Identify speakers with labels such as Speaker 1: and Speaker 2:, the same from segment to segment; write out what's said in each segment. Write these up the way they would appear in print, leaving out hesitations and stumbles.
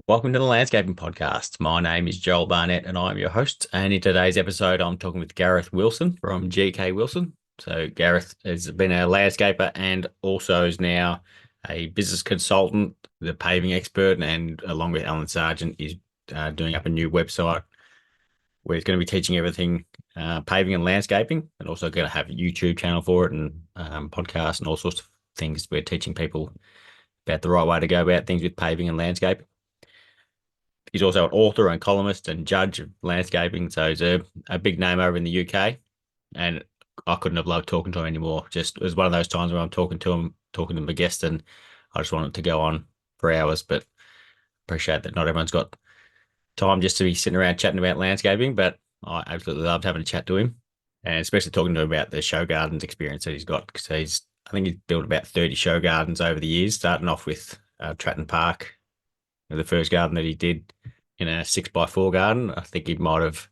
Speaker 1: Welcome to the Landscaping Podcast. My name is Joel Barnett and I'm your host. And in today's episode, I'm talking with Gareth Wilson from GK Wilson. So, Gareth has been a landscaper and also is now a business consultant, the paving expert, and along with Alan Sargent, is doing up a new website where he's going to be teaching everything paving and landscaping, and also going to have a YouTube channel for it and podcast and all sorts of things. We're teaching people about the right way to go about things with paving and landscaping. He's also an author and columnist and judge of landscaping. So he's a big name over in the UK. And I couldn't have loved talking to him anymore. Just it was one of those times where I'm talking to him a guest, and I just wanted to go on for hours. But appreciate that not everyone's got time just to be sitting around chatting about landscaping. But I absolutely loved having a chat to him, and especially talking to him about the show gardens experience that he's got. Because I think he's built about 30 show gardens over the years, starting off with Tratton Park, the first garden that he did in a 6x4 garden. I think he might have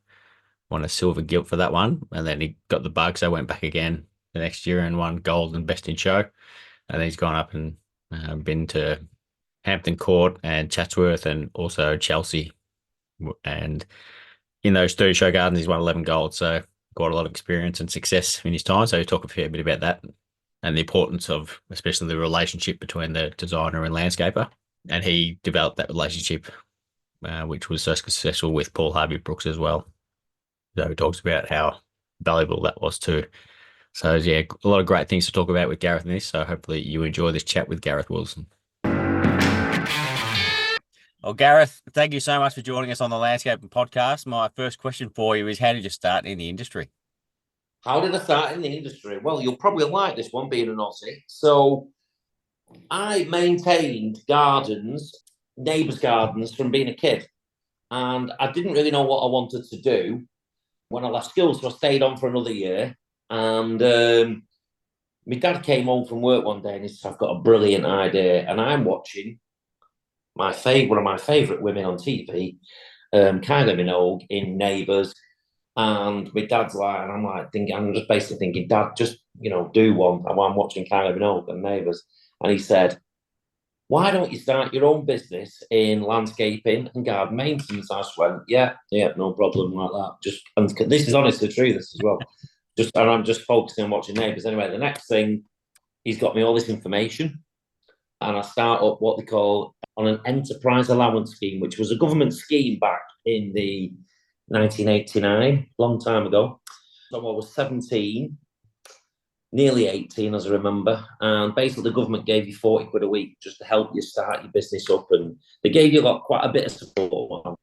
Speaker 1: won a silver gilt for that one. And then he got the bug, so went back again the next year and won gold and best in show. And then he's gone up and been to Hampton Court and Chatsworth and also Chelsea. And in those 30 show gardens, he's won 11 gold. So got a lot of experience and success in his time. So we talk a fair bit about that and the importance of especially the relationship between the designer and landscaper. And he developed that relationship, which was so successful with Paul Harvey Brooks as well. So he talks about how valuable that was too. So yeah, a lot of great things to talk about with Gareth in this. So hopefully you enjoy this chat with Gareth Wilson. Well, Gareth, thank you so much for joining us on the Landscaping Podcast. My first question for you is, how did you start in the industry?
Speaker 2: How did I start in the industry? Well, you'll probably like this one, being an Aussie. So I maintained gardens, neighbours' gardens, from being a kid. And I didn't really know what I wanted to do when I left school. So I stayed on for another year. And my dad came home from work one day and he said, I've got a brilliant idea. And I'm watching one of my favourite women on TV, Kylie Minogue in Neighbours. And my dad's like, and I'm just basically thinking, Dad, just, do one while I'm watching Kylie Minogue and Neighbours. And he said, why don't you start your own business in landscaping and garden maintenance? I just went, yeah, no problem like that. And this is honestly true, this as well. And I'm just focusing on watching Neighbours. Anyway, the next thing, he's got me all this information, and I start up what they call on an enterprise allowance scheme, which was a government scheme back in the 1989, long time ago. So I was 17, nearly 18 as I remember, and basically the government gave you 40 quid a week just to help you start your business up, and they gave you quite a bit of support.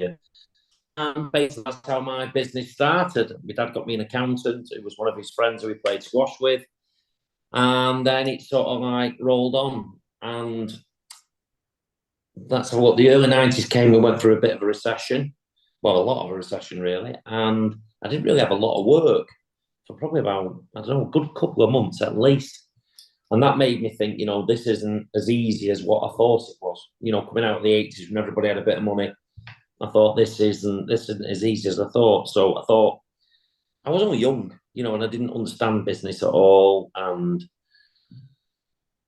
Speaker 2: And basically that's how my business started. My dad got me an accountant who was one of his friends who he played squash with, and then it sort of rolled on. And that's what the early 90s came. We went through a bit of a recession, well, a lot of a recession really, and I didn't really have a lot of work for probably about, I don't know, a good couple of months at least. And that made me think, this isn't as easy as what I thought it was. Coming out of the 80s when everybody had a bit of money, I thought this isn't as easy as I thought. So I thought, I was only young, and I didn't understand business at all. And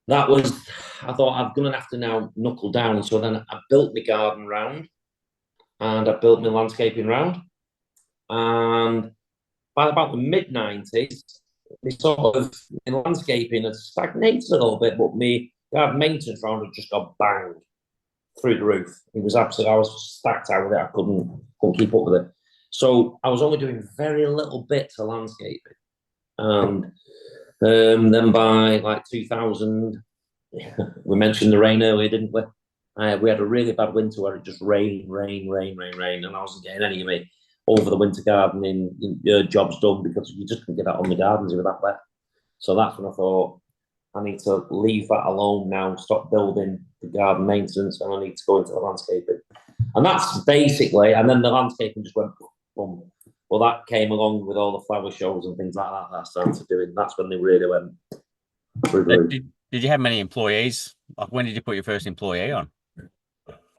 Speaker 2: I thought I'm going to have to now knuckle down. So then I built my garden round and I built my landscaping round. And by about the mid-90s, my sort of landscaping had stagnated a little bit, but my garden maintenance round had just got banged through the roof. It was absolutely, I was stacked out with it. I couldn't keep up with it. So I was only doing very little bits of landscaping. And then by 2000, we mentioned the rain earlier, didn't we? We had a really bad winter where it just rained, and I wasn't getting any of it over the winter gardening jobs done because you just couldn't get that on the gardens if it was that wet. So that's when I thought, I need to leave that alone now, stop building the garden maintenance, and I need to go into the landscaping. And that's basically, and then the landscaping just went boom. Well, that came along with all the flower shows and things like that I started doing. That's when they really went through.
Speaker 1: Did you have many employees? When did you put your first employee on?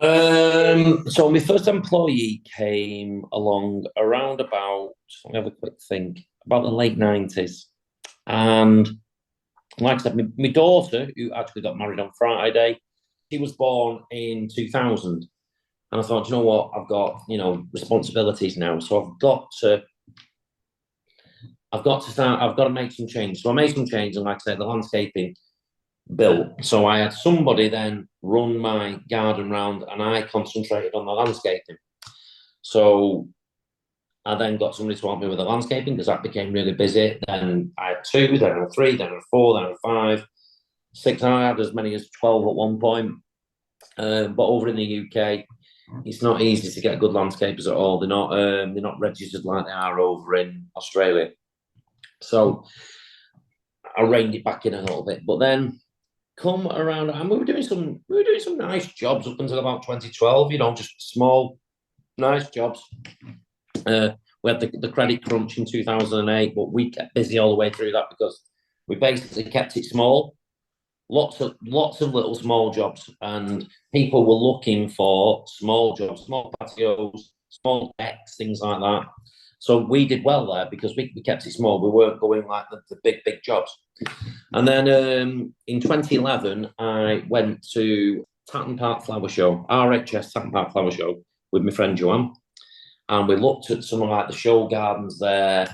Speaker 2: So my first employee came along around about, let me have a quick think, about the late 90s. And like I said, my daughter, who actually got married on Friday, she was born in 2000. And I thought, you know what, I've got, responsibilities now, so I've got to make some change. So I made some change, and like I said, the landscaping built. So I had somebody then run my garden round, and I concentrated on the landscaping. So I then got somebody to help me with the landscaping because that became really busy. Then I had two, then I had three, then I had four, then I had five, six. And I had as many as 12 at one point. But over in the UK, it's not easy to get good landscapers at all. They're not registered like they are over in Australia. So I reined it back in a little bit. But then come around, and we were doing some nice jobs up until about 2012. Just small, nice jobs. We had the credit crunch in 2008, but we kept busy all the way through that because we basically kept it small. Lots of little small jobs, and people were looking for small jobs, small patios, small decks, things like that. So we did well there because we kept it small. We weren't going like the big jobs. And then in 2011, I went to Tatton Park Flower Show, RHS Tatton Park Flower Show, with my friend Joanne. And we looked at some of like the show gardens there,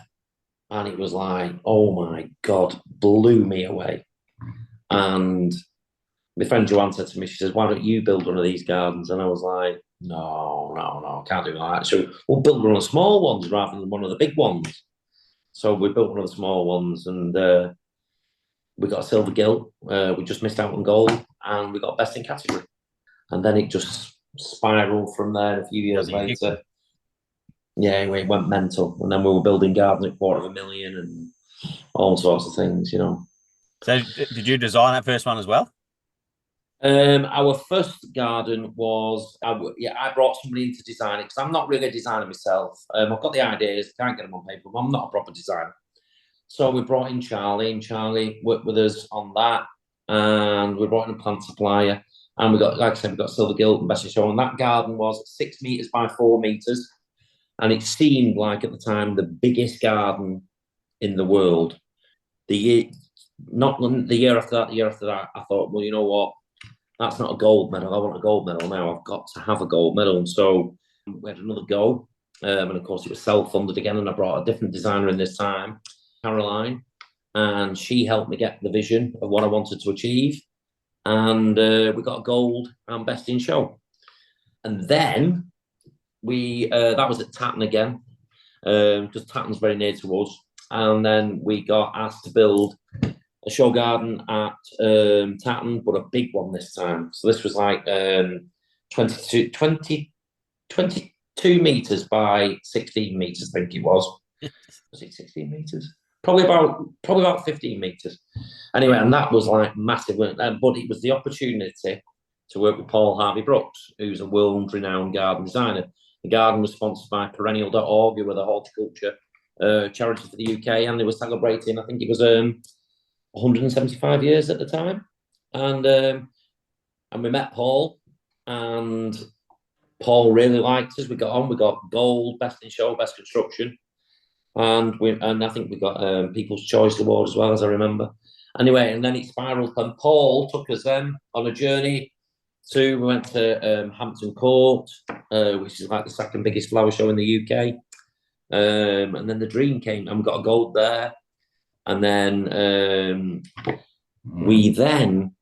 Speaker 2: and it was like, oh my God, blew me away. And my friend Joanne said to me, she says, why don't you build one of these gardens? And I was like, no, can't do that. So we'll build one of the small ones rather than one of the big ones. So we built one of the small ones, and we got a silver gill. We just missed out on gold, and we got best in category. And then it just spiraled from there a few years later. Yeah, it went mental. And then we were building gardens at $250,000 and all sorts of things,
Speaker 1: So did you design that first one as well?
Speaker 2: Our first garden was, I brought somebody in to design it because I'm not really a designer myself. I've got the ideas, can't get them on paper, but I'm not a proper designer. So we brought in Charlie, and Charlie worked with us on that. And we brought in a plant supplier. And we got, like I said, we got Silver Gilt and Bessie Show. And that garden was 6 meters by 4 meters. And it seemed like at the time the biggest garden in the world. Not the year after that, I thought, well, you know what? That's not a gold medal. I want a gold medal now. I've got to have a gold medal. And so we had another go. And of course, it was self-funded again. And I brought a different designer in this time, Caroline. And she helped me get the vision of what I wanted to achieve. And we got a gold and best in show. And then that was at Tatton again, because Tatton's very near to us. And then we got asked to build a show garden at Tatton, but a big one this time. So this was like 22 meters by 16 meters, I think it was. Was it 16 meters? Probably about 15 meters. Anyway, and that was like massive. But it was the opportunity to work with Paul Harvey Brooks, who's a world-renowned garden designer. The garden was sponsored by Perennial.org, who were the horticulture charity for the UK, and they were celebrating, I think it was 175 years at the time. And we met Paul, and Paul really liked us. We got on. We got gold, best in show, best construction, and I think we got People's Choice Award as well, as I remember. Anyway, and then it spiraled, and Paul took us then on a journey we went to Hampton Court, which is like the second biggest flower show in the UK. And then the dream came, and we got a gold there. And then we just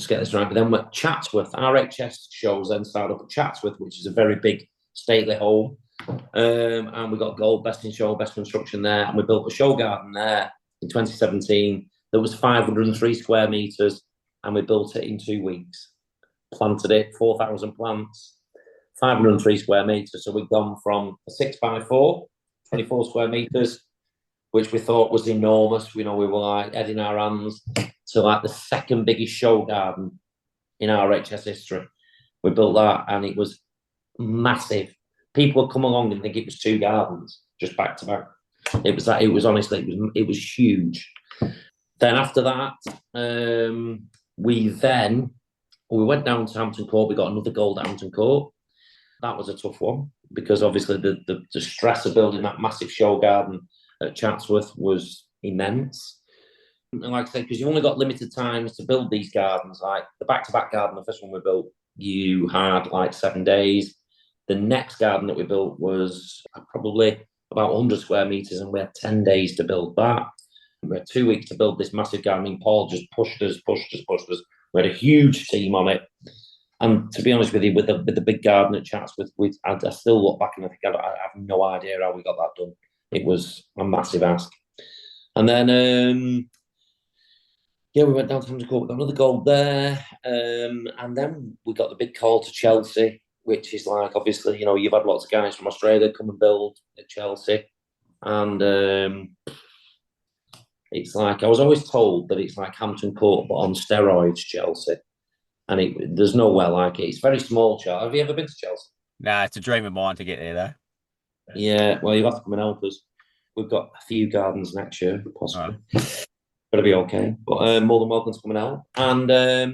Speaker 2: get this right. But then we're at Chatsworth. RHS shows then started up at Chatsworth, which is a very big stately home. And we got gold, best in show, best construction there. And we built a show garden there in 2017. There was 503 square meters, and we built it in 2 weeks. Planted it, 4,000 plants, 503 square meters. So we've gone from a 6x4, 24 square meters, which we thought was enormous. We were like head in our hands, to like the second biggest show garden in RHS history. We built that, and it was massive. People would come along and think it was 2 gardens just back to back. It was honestly, it was huge. Then after that, we went down to Hampton Court. We got another gold at Hampton Court. That was a tough one because obviously the stress of building that massive show garden at Chatsworth was immense. And like I said, because you only got limited times to build these gardens, like the back-to-back garden, the first one we built, you had like 7 days. The next garden that we built was probably about 100 square meters, and we had 10 days to build that. We had 2 weeks to build this massive garden. I mean, Paul just pushed us. We had a huge team on it. And to be honest with you, with the big garden at Chats, I still look back and I think I have no idea how we got that done. It was a massive ask. And then, we went down to Hampton Court. We got another gold there. And then we got the big call to Chelsea, which is like, obviously, you've had lots of guys from Australia come and build at Chelsea. And it's like, I was always told that it's like Hampton Court, but on steroids, Chelsea. And there's nowhere like it. It's very small, Chelsea. Have you ever been to Chelsea?
Speaker 1: Nah, it's a dream of mine to get there, though.
Speaker 2: Yeah, well, you'll have to come and help us. We've got a few gardens next year, possibly.
Speaker 1: Right.
Speaker 2: Gotta be okay. But more than welcome to come and help. And I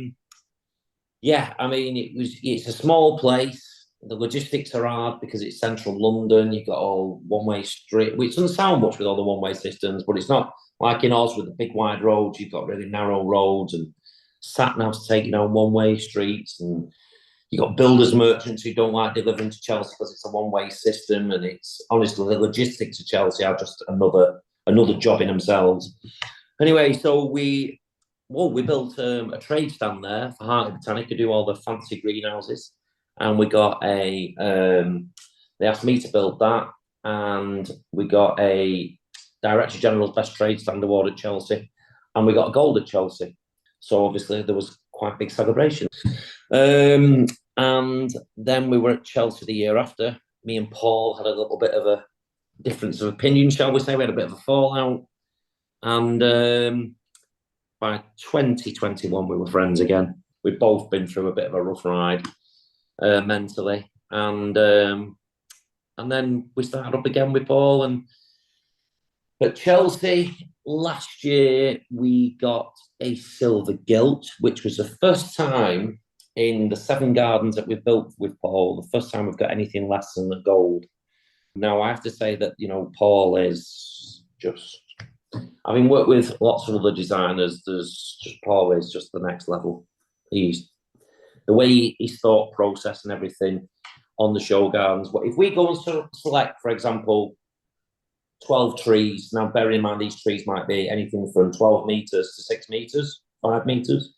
Speaker 2: mean, it's a small place. The logistics are hard because it's central London. You've got all one-way street, which doesn't sound much with all the one-way systems, but it's not like in Oz with the big wide roads. You've got really narrow roads and sat-navs taking on one-way streets, and you've got builders merchants who don't like delivering to Chelsea because it's a one-way system. And it's honestly, the logistics of Chelsea are just another job in themselves. Anyway, so we built a trade stand there for Hartley Botanic to do all the fancy greenhouses. And we got they asked me to build that. And we got a Director General's Best Trade Stand Award at Chelsea. And we got a gold at Chelsea. So obviously there was quite a big celebration. And then we were at Chelsea the year after. Me and Paul had a little bit of a difference of opinion, shall we say. We had a bit of a fallout. And by 2021, we were friends again. We'd both been through a bit of a rough ride mentally. And then we started up again with Paul. And at Chelsea last year, we got a silver gilt, which was the first time in the 7 gardens that we've built with Paul, the first time we've got anything less than a gold. Now, I have to say that, Paul is just, having worked with lots of other designers, Paul is just the next level. The way his thought process and everything on the show gardens. But if we go and select, for example, 12 trees, now bear in mind these trees might be anything from 12 meters to 6 meters, 5 meters.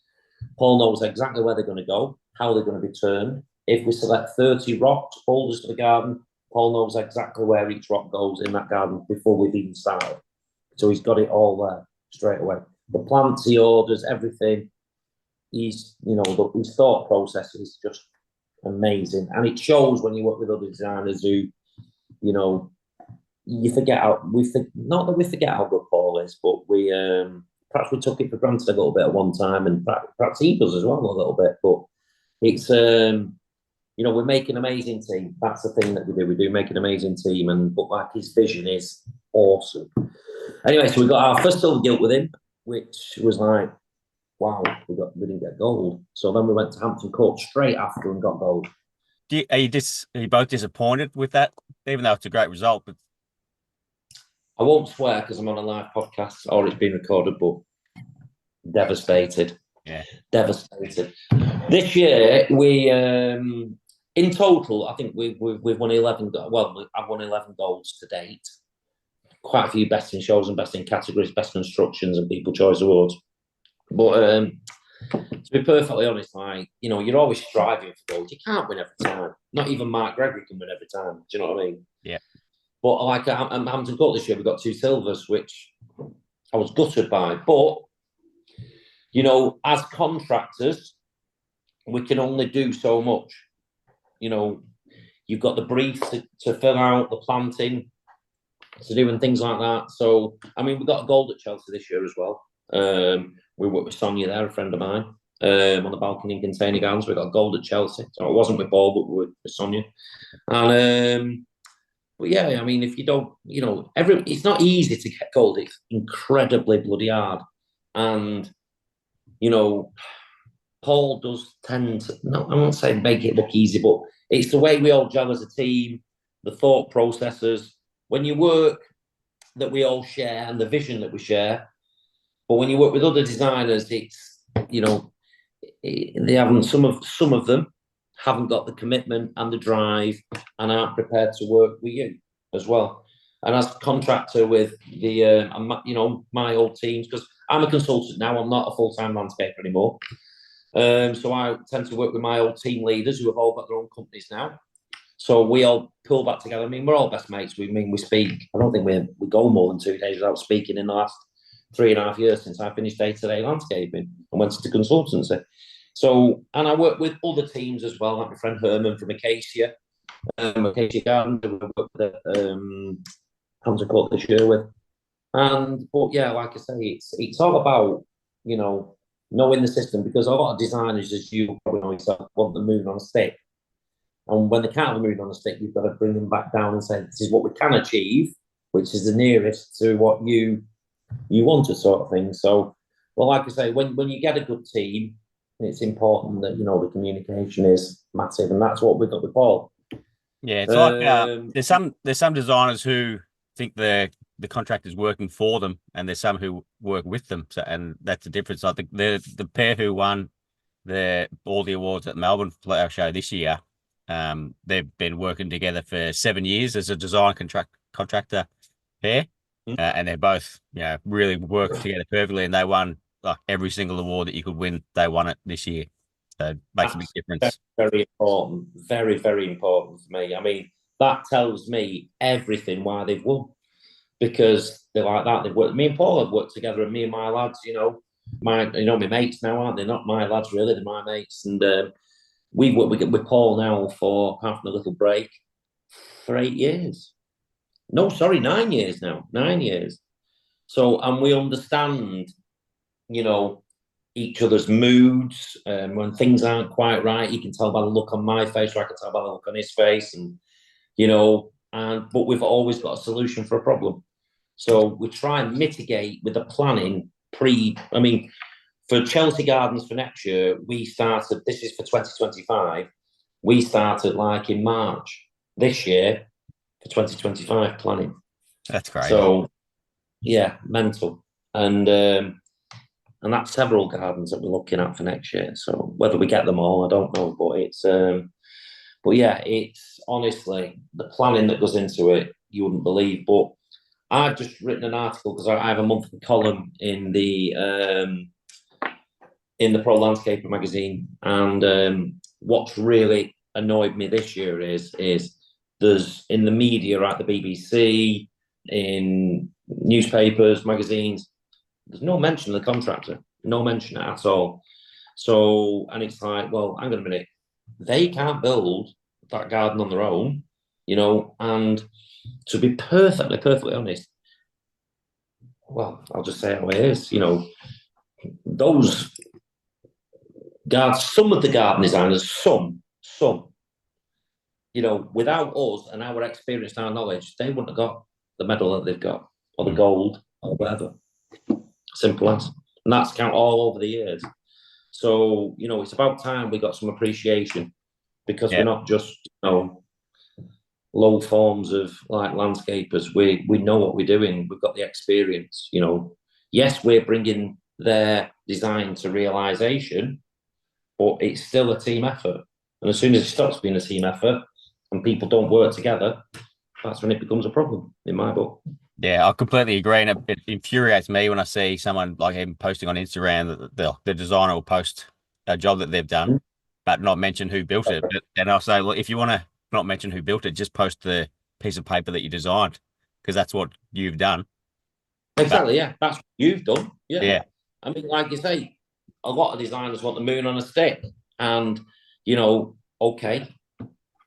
Speaker 2: Paul knows exactly where they're going to go, how they're going to be turned. If we select 30 rocks, boulders for the garden, Paul knows exactly where each rock goes in that garden before we've even started. So he's got it all there straight away. The plants he orders, everything. His thought process is just amazing. And it shows when you work with other designers who, you forget not that we forget how good Paul is, but perhaps we took it for granted a little bit at one time, and perhaps he does as well a little bit. But it's, we're making an amazing team. That's the thing that we do. We do make an amazing team, but like his vision is awesome. Anyway, so we got our first silver gilt with him, which was like, wow, we didn't get gold. So then we went to Hampton Court straight after and got gold.
Speaker 1: Are you both disappointed with that, even though it's a great result? But
Speaker 2: I won't swear because I'm on a live podcast or it's been recorded, but devastated.
Speaker 1: Yeah,
Speaker 2: devastated. This year we, in total, I think we've won 11. Well, I've won 11 golds to date. Quite a few best in shows and best in categories, best constructions and People Choice Awards. But to be perfectly honest, you're always striving for gold. You can't win every time. Not even Mark Gregory can win every time. Do you know what I mean?
Speaker 1: Yeah.
Speaker 2: But like at Hampton Court this year, we got 2 silvers, which I was gutted by. But, as contractors, we can only do so much. You've got the brief to fill out, the planting to do and things like that. So, I mean, we got a gold at Chelsea this year as well. We worked with Sonia there, a friend of mine, on the balcony in Container Gardens. We got gold at Chelsea. So it wasn't with Paul, but we were with Sonia. And, but yeah, I mean, if you don't, it's not easy to get gold. It's incredibly bloody hard. And, Paul does tend to, no, I won't say make it look easy, but it's the way we all gel as a team, the thought processes. When you work that we all share and the vision that we share, but when you work with other designers, it's, they haven't, some of them haven't got the commitment and the drive and aren't prepared to work with you as well. And as a contractor with the, my old teams, because I'm a consultant now, I'm not a full-time landscaper anymore. So I tend to work with my old team leaders who have all got their own companies now. So we all pull back together. I mean, we're all best mates. We speak. I don't think we go more than 2 days without speaking in the last 3.5 years since I finished day-to-day landscaping and went into consultancy. So, and I work with other teams as well, like my friend Herman from Acacia Garden, who I work with Hampton Court this year with. But yeah, like I say, it's all about, knowing the system, because a lot of designers, as you probably know yourself, want the moon on a stick. And when they can't have the moon on a stick, you've got to bring them back down and say, this is what we can achieve, which is the nearest to what you wanted, sort of thing. So, well, like I say, when you get a good team, it's important that, the communication is massive. And that's what we've got with Paul.
Speaker 1: Yeah, it's like there's some designers who think the contract is working for them, and there's some who work with them. So, and that's the difference. Like the pair who won all the awards at Melbourne Flower Show this year, they've been working together for 7 years as a design contractor pair, and they're both really working together perfectly, and they won like every single award that you could win. They won it this year. So it makes a big difference.
Speaker 2: Very important. Very, very important for me. I mean, that tells me everything why they've won. Because they're like that. They've worked. Me and Paul have worked together, and me and my lads, my mates now, aren't they? Not my lads, really. They're my mates. And we've worked with Paul now for, apart from a little break, for 8 years. No, sorry, 9 years now. 9 years. So, and we understand, each other's moods. When things aren't quite right, you can tell by the look on my face, or I can tell by the look on his face, and but we've always got a solution for a problem. So we try and mitigate with the planning for Chelsea Gardens for next year, we started, this is for 2025, we started like in March this year for 2025 planning.
Speaker 1: That's great.
Speaker 2: So, yeah, mental. And that's several gardens that we're looking at for next year. So whether we get them all, I don't know. But it's honestly the planning that goes into it, you wouldn't believe. But I've just written an article because I have a monthly column in the Pro Landscaper magazine, and what's really annoyed me this year is there's in the media, at the BBC, in newspapers, magazines, there's no mention of the contractor, no mention at all. So, and it's like, well, hang on a minute, they can't build that garden on their own, and to be perfectly honest, well, I'll just say how it is, those some of the garden designers, some, without us and our experience and our knowledge, they wouldn't have got the medal that they've got, or the gold, or whatever. Simple as. And that's count all over the years. So, it's about time we got some appreciation, because we're not just, low forms of like landscapers. We know what we're doing. We've got the experience, Yes, we're bringing their design to realization, but it's still a team effort. And as soon as it stops being a team effort and people don't work together, that's when it becomes a problem, in my book.
Speaker 1: Yeah, I completely agree. And it infuriates me when I see someone like him posting on Instagram that the designer will post a job that they've done, but not mention who built it. And I'll say, look, if you want to not mention who built it, just post the piece of paper that you designed, because that's what you've done.
Speaker 2: Exactly, yeah. That's what you've done.
Speaker 1: Yeah.
Speaker 2: I mean, like you say, a lot of designers want the moon on a stick. And, okay,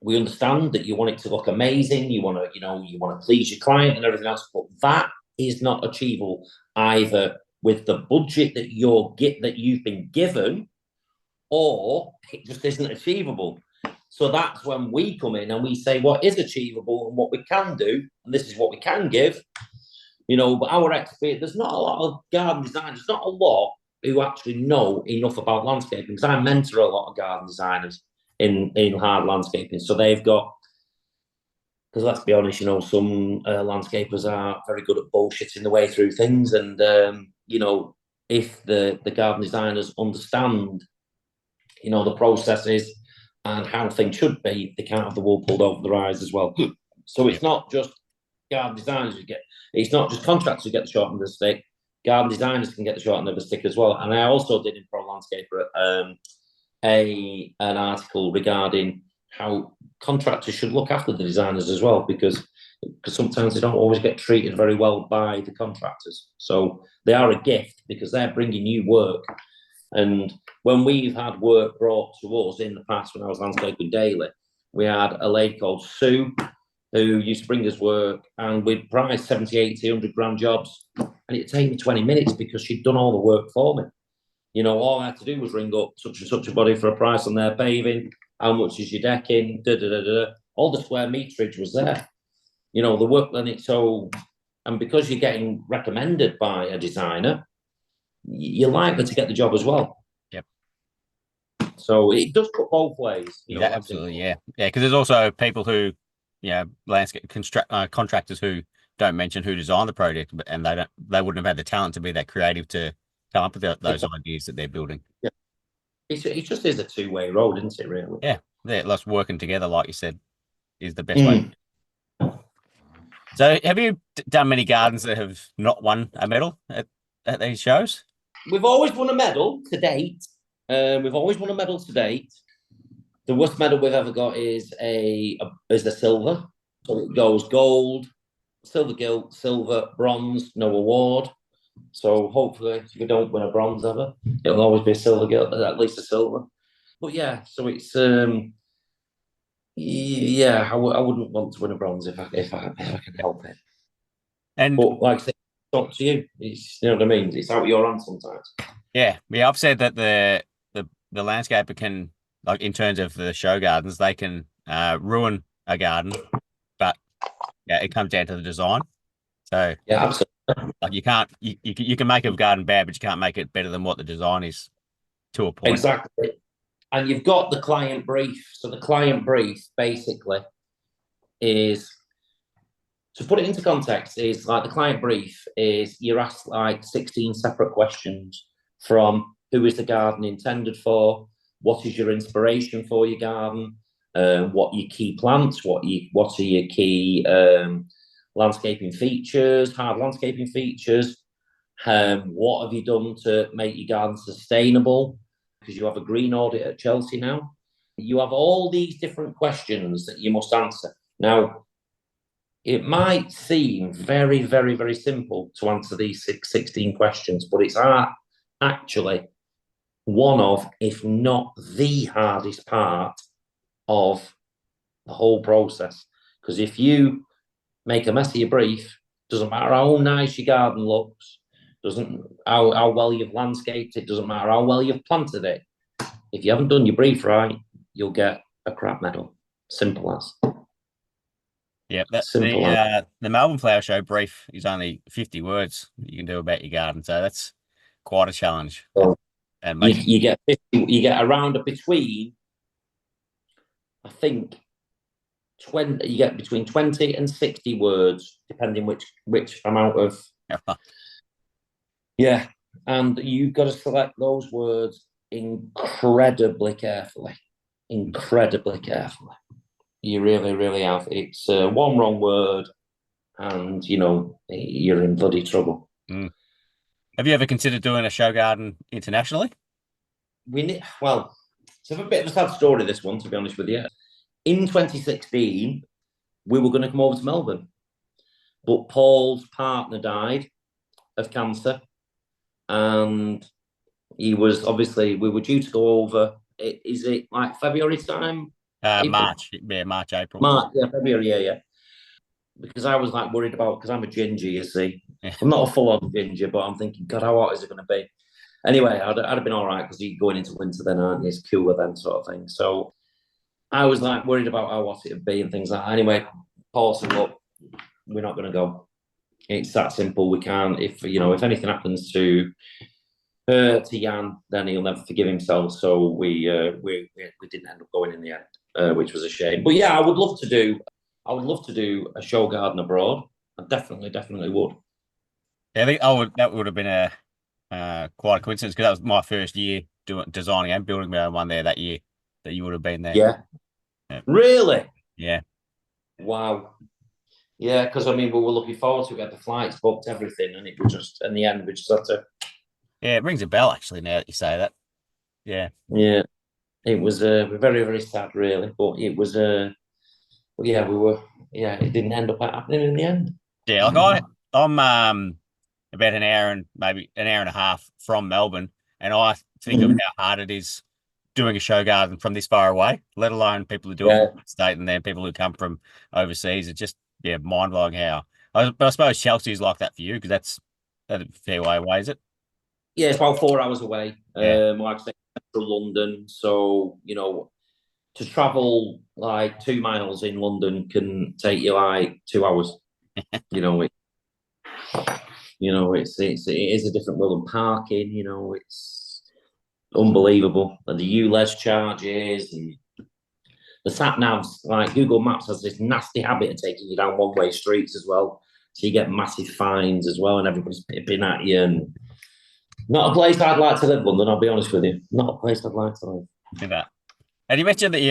Speaker 2: we understand that you want it to look amazing. You want to please your client and everything else, but that is not achievable either with the budget that you've been given, or it just isn't achievable. So that's when we come in and we say what is achievable and what we can do, and this is what we can give. But our experience, there's not a lot of garden designers, not a lot who actually know enough about landscaping, because I mentor a lot of garden designers in hard landscaping. So they've got, because let's be honest, some landscapers are very good at bullshitting the way through things. And, if the garden designers understand, the processes and how things should be, they can't have the wool pulled over their eyes as well. So it's not just garden designers who get, it's not just contractors who get the short end of the stick. Garden designers can get the short end of the stick as well. And I also did in Pro Landscaper an article regarding how contractors should look after the designers as well, because sometimes they don't always get treated very well by the contractors. So they are a gift because they're bringing you work. And when we've had work brought to us in the past, when I was landscaping daily, we had a lady called Sue who used to bring us work, and we'd price 70, 80, 100 grand jobs. And it'd take me 20 minutes because she'd done all the work for me. You know, all I had to do was ring up such and such a body for a price on their paving. How much is your decking? Da, da, da, da. All the square meterage was there. You know, the work then it's so, and because you're getting recommended by a designer, you're likely to get the job as well.
Speaker 1: Yep.
Speaker 2: So it does cut both ways. You know,
Speaker 1: absolutely, yeah. Because there's also people who, landscape contractors who don't mention who designed the project, and they wouldn't have had the talent to be that creative to come up with those ideas that they're building.
Speaker 2: Yeah. It just is a two-way road, isn't it, really?
Speaker 1: Yeah, let's working together, like you said, is the best way. So have you done many gardens that have not won a medal at these shows?
Speaker 2: We've always won a medal to date. The worst medal we've ever got is the silver. So it goes gold, silver gilt, silver, bronze, no award. So hopefully, if we don't win a bronze ever, it'll always be a silver gilt, at least a silver. But yeah, so it's I wouldn't want to win a bronze if I can help it. But like I say, it's up to you. It's, you know what I mean. It's out of your hands sometimes.
Speaker 1: Yeah. I've said that the landscaper can, like in terms of the show gardens, they can ruin a garden, but yeah, it comes down to the design. So
Speaker 2: yeah, absolutely.
Speaker 1: Like you can make a garden bad, but you can't make it better than what the design is to a point.
Speaker 2: Exactly. And you've got the client brief. So the client brief basically is, to put it into context, is like the client brief is you're asked like 16 separate questions, from who is the garden intended for, what is your inspiration for your garden, what are your key plants, what are your key landscaping features, hard landscaping features, what have you done to make your garden sustainable, because you have a green audit at Chelsea now. You have all these different questions that you must answer. Now, it might seem very, very, very simple to answer these 16 questions, but it's actually one of, if not the hardest part of the whole process. Because if you make a mess of your brief, doesn't matter how nice your garden looks, doesn't how well you've landscaped it, doesn't matter how well you've planted it. If you haven't done your brief right, you'll get a crap medal. Simple as.
Speaker 1: Yeah, the Melbourne Flower Show brief is only 50 words you can do about your garden, so that's quite a challenge.
Speaker 2: So you get around between, I think, 20. You get between 20 and 60 words, depending which amount of. Yeah, and you've got to select those words incredibly carefully. You really, really have. It's one wrong word, and you're in bloody trouble.
Speaker 1: Have you ever considered doing a show garden internationally?
Speaker 2: Well, it's a bit of a sad story, this one, to be honest with you. In 2016, we were going to come over to Melbourne, but Paul's partner died of cancer, and we were due to go over. Is it like February time?
Speaker 1: March, April.
Speaker 2: February, yeah. Because I was like worried about, because I'm a ginger, you see. Yeah. I'm not a full-on ginger, but I'm thinking, God, how hot is it going to be? Anyway, I'd have been all right, because you're going into winter then, aren't you? It's cooler then, sort of thing. So I was like worried about how hot it would be and things like that. Anyway, Paul said, look, we're not going to go. It's that simple. We can't. If anything happens to Jan, then he'll never forgive himself. So we didn't end up going in the end, which was a shame. But yeah, I would love to do a show garden abroad. I definitely would.
Speaker 1: Yeah, I think that would have been quite a coincidence, because that was my first year designing and building my own one there that year. that you would have been there.
Speaker 2: Yeah.
Speaker 1: Yeah.
Speaker 2: Really?
Speaker 1: Yeah.
Speaker 2: Wow. Yeah, because I mean, we were looking forward to it. We had the flights booked, everything, and it was just in the end we just had to.
Speaker 1: Yeah, it rings a bell actually now that you say that. Yeah.
Speaker 2: Yeah, it was very very sad, really. But it was yeah, we were yeah, it didn't end up happening in the end.
Speaker 1: Yeah, I'm about an hour and maybe an hour and a half from Melbourne, and I think of
Speaker 2: Mhm.
Speaker 1: how hard it is doing a show garden from this far away, let alone people who do it from
Speaker 2: Yeah,
Speaker 1: the state and then people who come from overseas. It's just mind blowing how. But I suppose Chelsea is like that for you because that's a fair way away, is it?
Speaker 2: yeah, it's about 4 hours away.
Speaker 1: Yeah.
Speaker 2: Like I say, central London. So to travel like 2 miles in London can take you like 2 hours. You know, it is a different world of parking. It's unbelievable, and the ULEZ charges and the sat navs. Like Google Maps has this nasty habit of taking you down one way streets as well, so you get massive fines as well, and everybody's pipping at you. And not a place I'd like to live, London. I'll be honest with you, not a place I'd like to live.
Speaker 1: Think that. And you mentioned that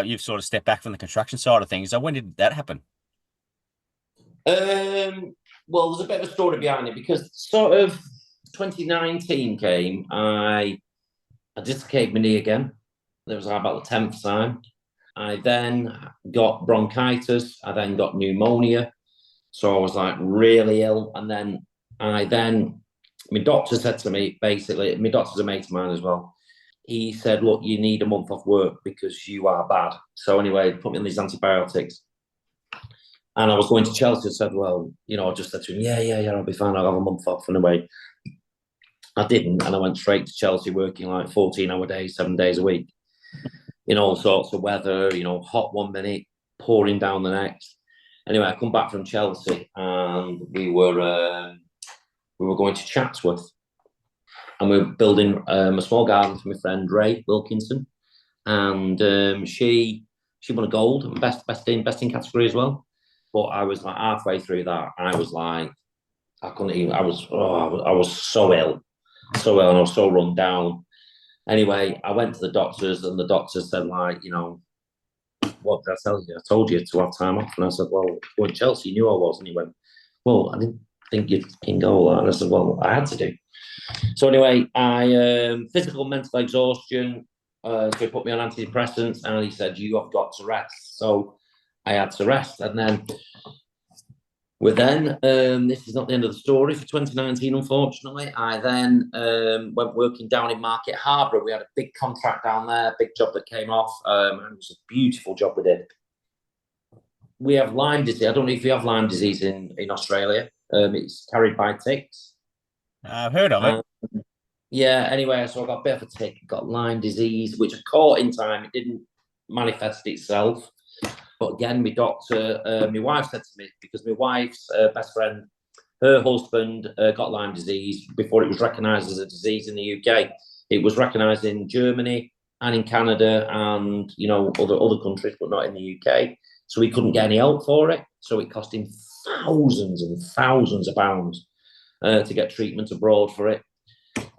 Speaker 1: you've sort of stepped back from the construction side of things. So when did that happen?
Speaker 2: Well, there's a bit of a story behind it because sort of 2019 came. I dislocated my knee again. It was about the 10th time. I then got bronchitis. I then got pneumonia. So I was like really ill. And then my doctor said to me, basically, my doctor's a mate of mine as well. He said, look, you need a month off work because you are bad. So anyway, put me on these antibiotics. And I was going to Chelsea. I said, well, I just said to him, yeah, I'll be fine. I'll have a month off. Anyway, I didn't. And I went straight to Chelsea working like 14-hour days, 7 days a week in all sorts of weather, hot one minute, pouring down the next. Anyway, I come back from Chelsea and we were going to Chatsworth and we were building a small garden for my friend Ray Wilkinson. And she won a gold, best in category as well. But I was like halfway through that, I was like, I couldn't even. I was so ill, and I was so run down. Anyway, I went to the doctors, and the doctors said, like, what did I tell you? I told you to have time off, and I said, well, going to Chelsea, you knew I was, and he went, well, I didn't think you'd fucking go that, and I said, well, I had to do. So anyway, I physical, mental exhaustion. So he put me on antidepressants, and he said, you have got to rest. So I had to rest, and then this is not the end of the story for 2019, unfortunately. I then went working down in Market Harbour. We had a big contract down there, big job that came off, and it was a beautiful job we did. We have Lyme disease. I don't know if you have Lyme disease in Australia. It's carried by ticks.
Speaker 1: I've heard of it.
Speaker 2: Yeah, anyway, so I got a bit of a tick, got Lyme disease, which I caught in time. It didn't manifest itself. But again, my doctor, my wife said to me, because my wife's best friend, her husband got Lyme disease before it was recognised as a disease in the UK. It was recognised in Germany and in Canada and, other countries, but not in the UK. So he couldn't get any help for it. So it cost him thousands and thousands of pounds to get treatment abroad for it.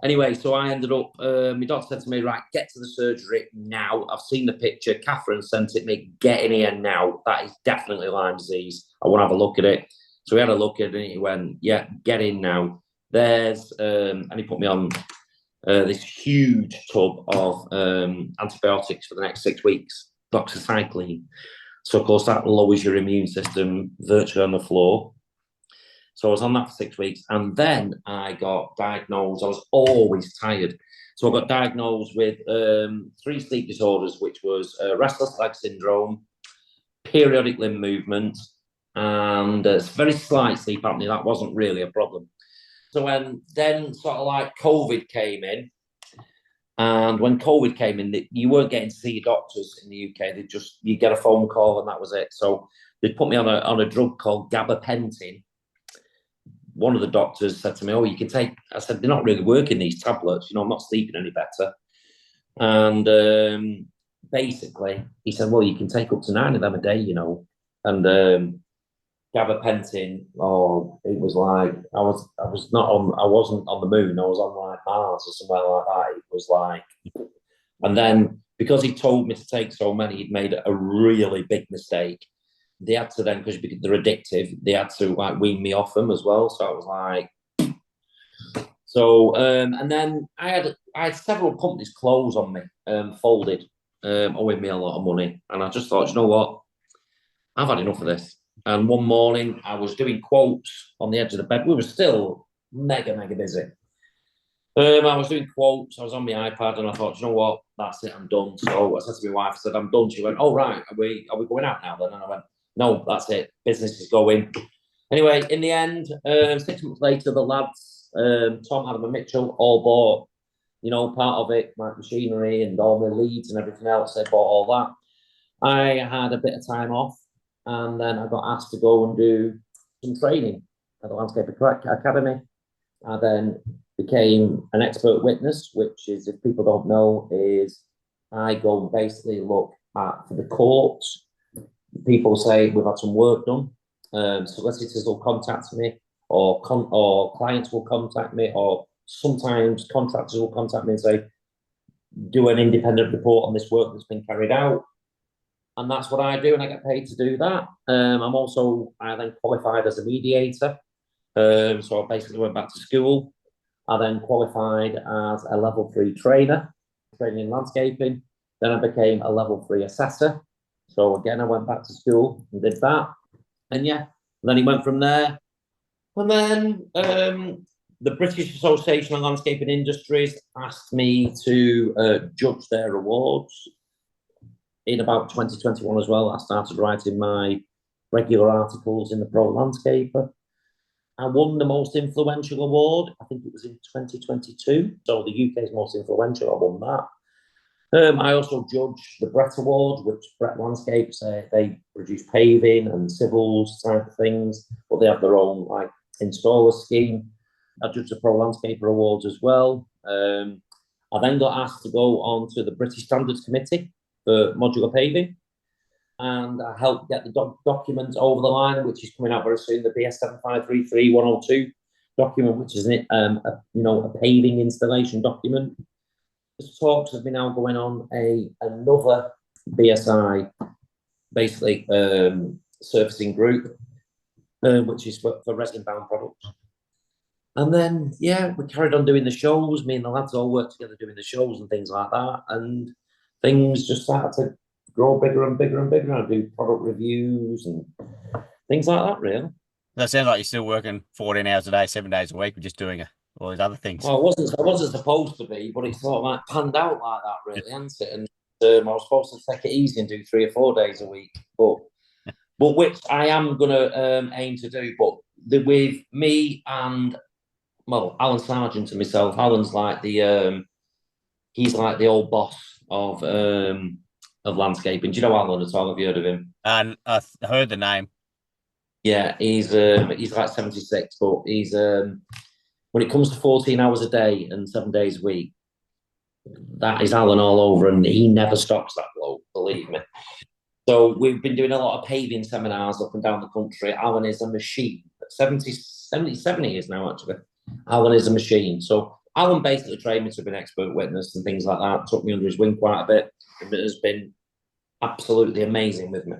Speaker 2: Anyway, so I ended up, my doctor said to me, right, get to the surgery now. I've seen the picture. Catherine sent it me. Get in here now. That is definitely Lyme disease. I want to have a look at it. So we had a look at it and he went, yeah, get in now. And he put me on this huge tub of antibiotics for the next 6 weeks, doxycycline. So, of course, that lowers your immune system virtually on the floor. So I was on that for 6 weeks. And then I got diagnosed. I was always tired. So I got diagnosed with 3 sleep disorders, which was restless leg syndrome, periodic limb movement, and very slight sleep apnea. That wasn't really a problem. So then sort of like COVID came in. And when COVID came in, you weren't getting to see doctors in the UK. You get a phone call and that was it. So they put me on a drug called gabapentin. One of the doctors said to me, oh, you can take, I said, they're not really working, these tablets, I'm not sleeping any better. And basically he said, well, you can take up to 9 of them a day, and gabapentin, it was like, I wasn't on the moon, I was on like Mars or somewhere like that. It was like, and then because he told me to take so many, he'd made a really big mistake. They had to then, because they're addictive, they had to like wean me off them as well. So I was like, and then I had several companies close on me, folded, owing me a lot of money, and I just thought, you know what, I've had enough of this. And one morning, I was doing quotes on the edge of the bed. We were still mega busy. I was doing quotes. I was on my iPad, and I thought, you know what, that's it, I'm done. So I said to my wife, I said, I'm done. She went, oh right, are we going out now then? And I went, no, that's it, business is going. Anyway, in the end, 6 months later, the lads, Tom, Adam, and Mitchell, all bought, part of it, like machinery and all my leads and everything else. They bought all that. I had a bit of time off, and then I got asked to go and do some training at the Landscape Academy. I then became an expert witness, which is, if people don't know, is I go and basically look at, for the courts. People say we've had some work done. Solicitors will contact me, or clients will contact me, or sometimes contractors will contact me and say, do an independent report on this work that's been carried out. And that's what I do, and I get paid to do that. I then qualified as a mediator. So I basically went back to school. I then qualified as a level 3 trainer, training in landscaping. Then I became a level 3 assessor. So again, I went back to school and did that. And then he went from there. And then the British Association of Landscaping Industries asked me to judge their awards. In about 2021 as well, I started writing my regular articles in the Pro Landscaper. I won the most influential award. I think it was in 2022. So the UK's most influential, I won that. I also judged the Brett Award, which Brett Landscapes, they produce paving and civils type of things, but they have their own like installer scheme. I judged the Pro Landscaper Awards as well. I then got asked to go on to the British Standards Committee for modular paving, and I helped get the document over the line, which is coming out very soon, the BS 7533102 document, which is a paving installation document. The talks have been now going on another BSI, basically surfacing group, which is for resin-bound products. And then, we carried on doing the shows. Me and the lads all worked together doing the shows and things like that. And things just started to grow bigger and bigger and bigger. I do product reviews and things like that, really.
Speaker 1: That sounds like you're still working 14 hours a day, 7 days a week, and just doing all these other things.
Speaker 2: Well, I wasn't supposed to be, but it's sort of like panned out like that, really, hasn't it? And I was supposed to take it easy and do 3 or 4 days a week, but which I am going to aim to do. But with me and, Alan Sargent and myself, Alan's like he's like the old boss of landscaping. Do you know Alan at all? Have you heard of him?
Speaker 1: And I heard the name.
Speaker 2: Yeah, he's like 76, but he's when it comes to 14 hours a day and 7 days a week, that is Alan all over, and he never stops, that bloke, believe me. So we've been doing a lot of paving seminars up and down the country. Alan is a machine. 77 years now, actually. Alan is a machine. So Alan basically trained me to be an expert witness and things like that. Took me under his wing quite a bit. And it has been absolutely amazing with me.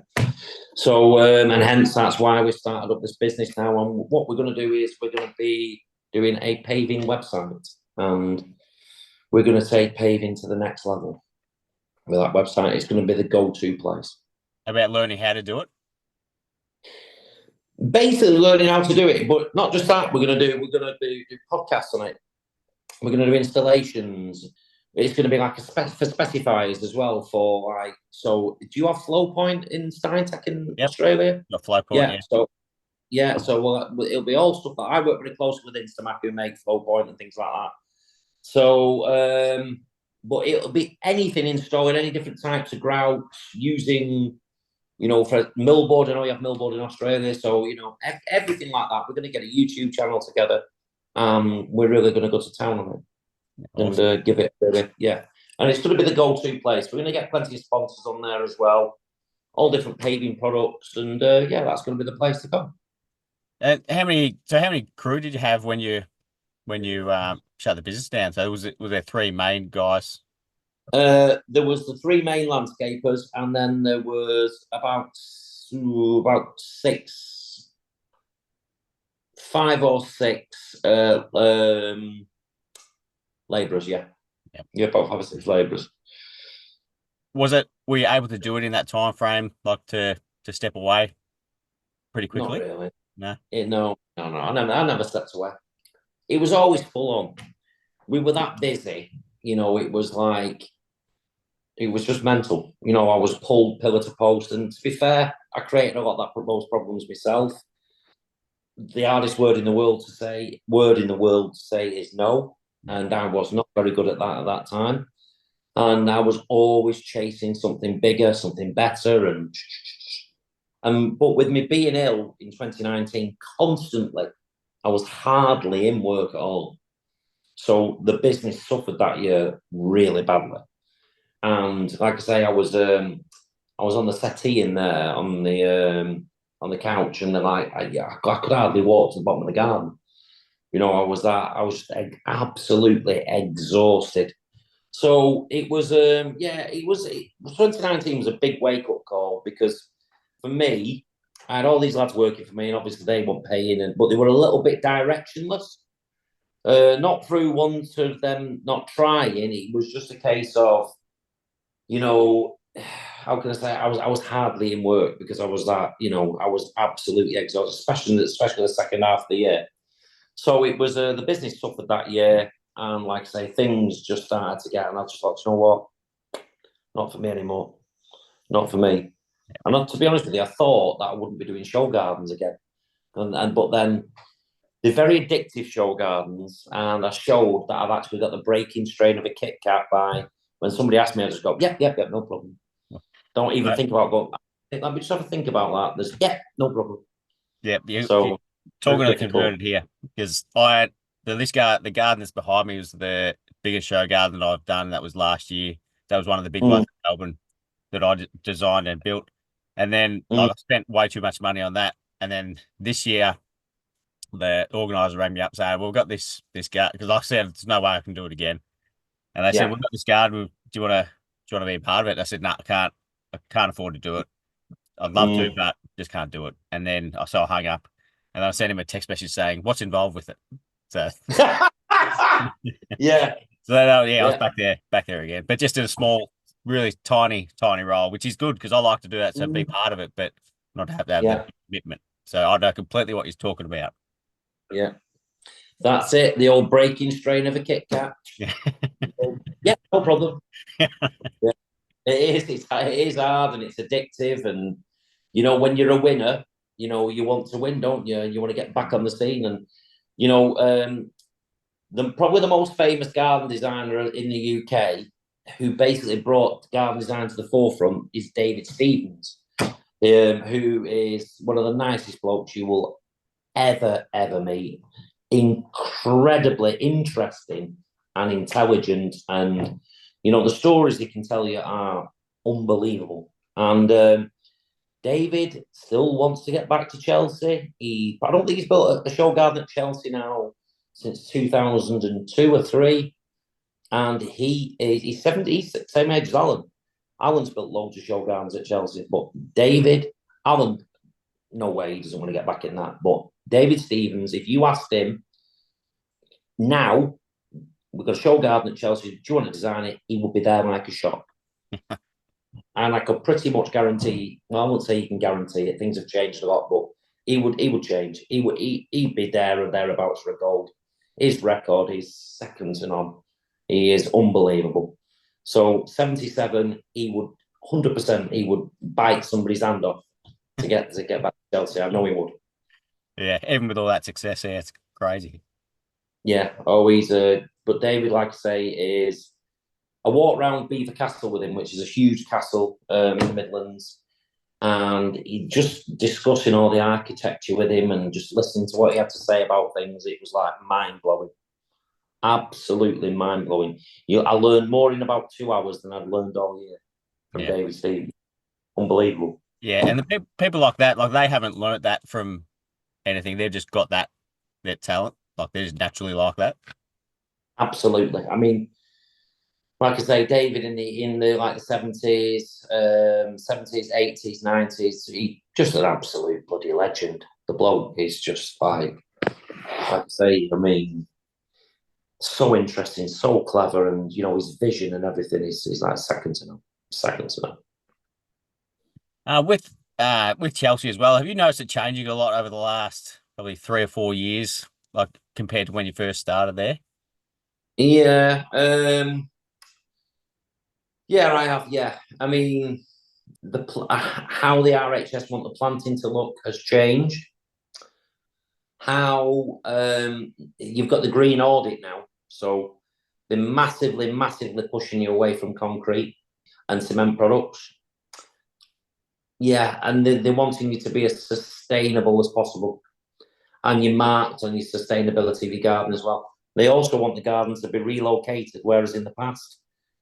Speaker 2: So, and hence that's why we started up this business now. And what we're going to do is we're going to be doing a paving website, and we're going to take paving to the next level with that website. It's going to be the go-to place.
Speaker 1: About learning how to do it?
Speaker 2: Basically learning how to do it, but not just that. We're going to do podcasts on it. We're going to do installations. It's going to be like for specifiers as well. For like, so do you have Flow Point in Steintech in Australia?
Speaker 1: The Flow Point,
Speaker 2: So it'll be all stuff that I work very closely with Instamac, who make Flow Point and things like that. So, but it'll be anything installing any different types of grouts using, for millboard. I know you have millboard in Australia, so everything like that. We're going to get a YouTube channel together. We're really going to go to town on it. Awesome. And give it and it's going to be the go-to place. We're going to get plenty of sponsors on there as well, all different paving products, and that's going to be the place to go.
Speaker 1: And how many crew did you have when you shut the business down? So was there 3 main guys?
Speaker 2: There was the three main landscapers, and then there was about six, five or six labourers. Yeah,
Speaker 1: Yeah.
Speaker 2: yeah, about 5 or 6 labourers.
Speaker 1: Were you able to do it in that time frame, like to step away pretty
Speaker 2: Not
Speaker 1: quickly?
Speaker 2: really.
Speaker 1: No.
Speaker 2: No. I never stepped away. It was always full on. We were that busy. It was like it was just mental. I was pulled pillar to post, and to be fair, I created a lot of those problems myself. The hardest word in the world to say is no, and I was not very good at that time. And I was always chasing something bigger, something better, but with me being ill in 2019 constantly, I was hardly in work at all. So the business suffered that year really badly. And like I say, I was on the settee in there on the couch, and then I could hardly walk to the bottom of the garden. I was absolutely exhausted. So it was, yeah, it was. 2019 was a big wake up call because for me, I had all these lads working for me, and obviously they weren't paying, but they were a little bit directionless. Not through one of them not trying. It was just a case of, you know, how can I say? I was hardly in work because I was absolutely exhausted, especially the second half of the year. So it was the business suffered that year, and like I say, things just started to get, and I just thought, you know what, not for me anymore, not for me. And to be honest with you, I thought that I wouldn't be doing show gardens again, and but then they're very addictive show gardens, and I showed that I've actually got the breaking strain of a Kit Kat by when somebody asked me, I just go, yeah, no problem. Don't even
Speaker 1: But
Speaker 2: think about going. Let me just have a think about that. No problem.
Speaker 1: yeah, you
Speaker 2: So very
Speaker 1: talking to the
Speaker 2: difficult.
Speaker 1: converted here because I had the garden that's behind me was the biggest show garden that I've done. That was last year. That was one of the big
Speaker 2: Mm,
Speaker 1: ones in Melbourne that I designed and built. And then
Speaker 2: mm,
Speaker 1: like I spent way too much money on that. And then this year the organizer rang me up saying, "Well, we've got this garden," because like I said, there's no way I can do it again. And they said,
Speaker 2: yeah.
Speaker 1: "We've got this garden. Do you want to be a part of it?" I said, "No, I can't. I can't afford to do it. I'd love to,
Speaker 2: Mm.
Speaker 1: but just can't do it." And then I hung up, and I sent him a text message saying, "What's involved with it?" So,
Speaker 2: Yeah,
Speaker 1: yeah, I was
Speaker 2: yeah.
Speaker 1: back there again, but just in a small, really tiny, tiny role, which is good because I like to do that, so be
Speaker 2: Mm,
Speaker 1: part of it, but not have to have the
Speaker 2: yeah,
Speaker 1: commitment. So I know completely what he's talking about.
Speaker 2: yeah. That's it. The old breaking strain of a Kit Kat.
Speaker 1: Yeah,
Speaker 2: Yeah, no problem. Yeah. It is hard and it's addictive. And, when you're a winner, you want to win, don't you? You want to get back on the scene. And, you know, um, probably the most famous garden designer in the UK who basically brought garden design to the forefront is David Stevens, who is one of the nicest blokes you will ever meet. Incredibly interesting and intelligent, and the stories he can tell you are unbelievable. And David still wants to get back to Chelsea. I don't think he's built a show garden at Chelsea now since 2002 or three, and he's 70, he's the same age as Alan. Alan's built loads of show gardens at Chelsea, but Alan, no way he doesn't want to get back in that. But David Stevens, if you asked him now, we've got a show garden at Chelsea, do you want to design it? He would be there like a shot. And I could pretty much guarantee, well, I wouldn't say he can guarantee it, things have changed a lot, but he would change. He'd be there or thereabouts for a gold. His record is second to none. He is unbelievable. So 77, he would 100% he would bite somebody's hand off to get back to Chelsea. I know he would.
Speaker 1: yeah. Even with all that success, yeah, it's crazy.
Speaker 2: Yeah, always. But David, like I say, is I walked around Beaver Castle with him, which is a huge castle in the Midlands, and he just discussing all the architecture with him and just listening to what he had to say about things. It was like mind blowing, absolutely mind blowing. I learned more in about 2 hours than I'd learned all year from
Speaker 1: Yeah,
Speaker 2: David Stevens. Unbelievable.
Speaker 1: yeah. And the people like that, like they haven't learnt that from anything. They've just got that talent. Like they're just naturally like that.
Speaker 2: Absolutely. I mean, like I say, David in the like the 70s, 70s, 80s, 90s, he just an absolute bloody legend. The bloke is just like I say, I mean, so interesting, so clever, and his vision and everything is like second to none. Second to none.
Speaker 1: With Chelsea as well, have you noticed it changing a lot over the last probably 3 or 4 years, like compared to when you first started there?
Speaker 2: Yeah, yeah, I have. Yeah, I mean, how the RHS want the planting to look has changed. How you've got the green audit now, so they're massively, massively pushing you away from concrete and cement products. Yeah, and they're wanting you to be as sustainable as possible, and you're marked on your sustainability of your garden as well. They also want the gardens to be relocated, whereas in the past,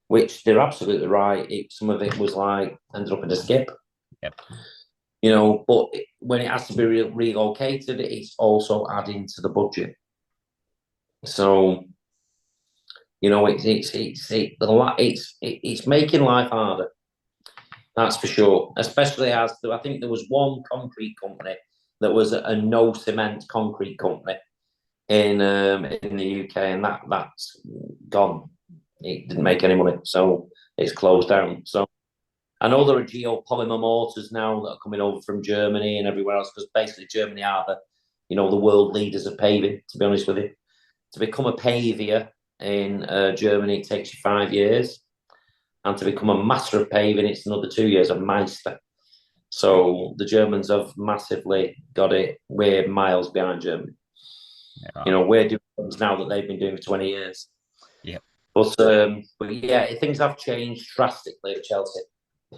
Speaker 2: which they're absolutely right, some of it was like ended up in a skip.
Speaker 1: Yep.
Speaker 2: But when it has to be relocated, it's also adding to the budget. So it's making life harder. That's for sure. Especially as I think there was one concrete company that was a no cement concrete company in the UK, and that's gone. It didn't make any money, so it's closed down. So I know there are geopolymer mortars now that are coming over from Germany and everywhere else, because basically Germany are the world leaders of paving. To be honest with you, to become a pavier in Germany, it takes you 5 years, and to become a master of paving, it's another 2 years, a Meister. So the Germans have massively got it. We're miles behind Germany.
Speaker 1: Yeah.
Speaker 2: We're doing things now that they've been doing for 20 years.
Speaker 1: Yeah.
Speaker 2: But yeah, things have changed drastically at Chelsea.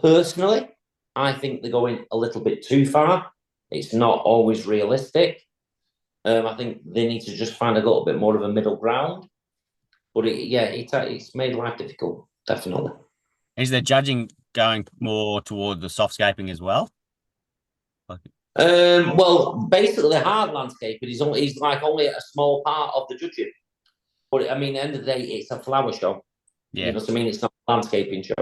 Speaker 2: Personally, I think they're going a little bit too far. It's not always realistic. I think they need to just find a little bit more of a middle ground. But it's made life difficult, definitely.
Speaker 1: Is the judging going more toward the softscaping as well?
Speaker 2: Well, basically, the hard landscaping is like only a small part of the judging. But I mean, at the end of the day, it's a flower show.
Speaker 1: Yeah.
Speaker 2: You know what I mean? It's not a landscaping show.